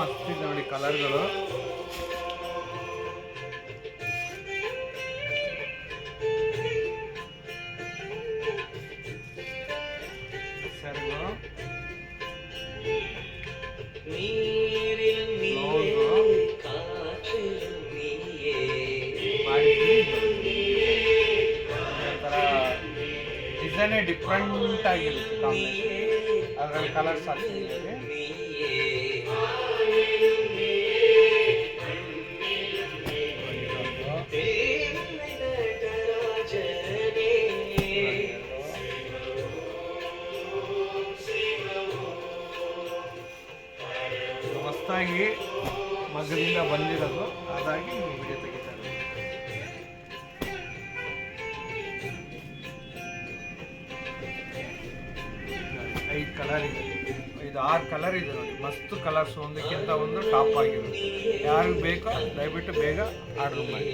ಮಸ್ತ್ ಇದೆ ನೋಡಿ ಕಲರ್ಗಳು. ಸರಿಗಳು ಡಿಸೈನೇ ಡಿಫ್ರೆಂಟ್ ಆಗಿರುತ್ತೆ ಕಾಂಬಿನೇಷನ್. ಅದರಲ್ಲಿ ಕಲರ್ಸ್ ಹಾಕ್ತಿದ್ದೀವಿ. ಮಸ್ತಾಗಿ ಮಗದಿಂದ ಬಂದಿರೋದು, ಹಾಗಾಗಿ ವಿಡಿಯೋ ತೆಗಿತಾ ಇರೋದು. 5 ಕಲರ್ ಇದೆ, 5-6 ಕಲರ್ ಇದೆ ನೋಡಿ. ಮಸ್ತ್ ಕಲರ್ಸ್, ಒಂದಕ್ಕಿಂತ ಒಂದು ಟಾಪ್ ಆಗಿರುತ್ತೆ. ಯಾರಿಗೆ ಬೇಕೋ ದಯವಿಟ್ಟು ಬೇಗ ಆರ್ಡರ್ ಮಾಡಿ.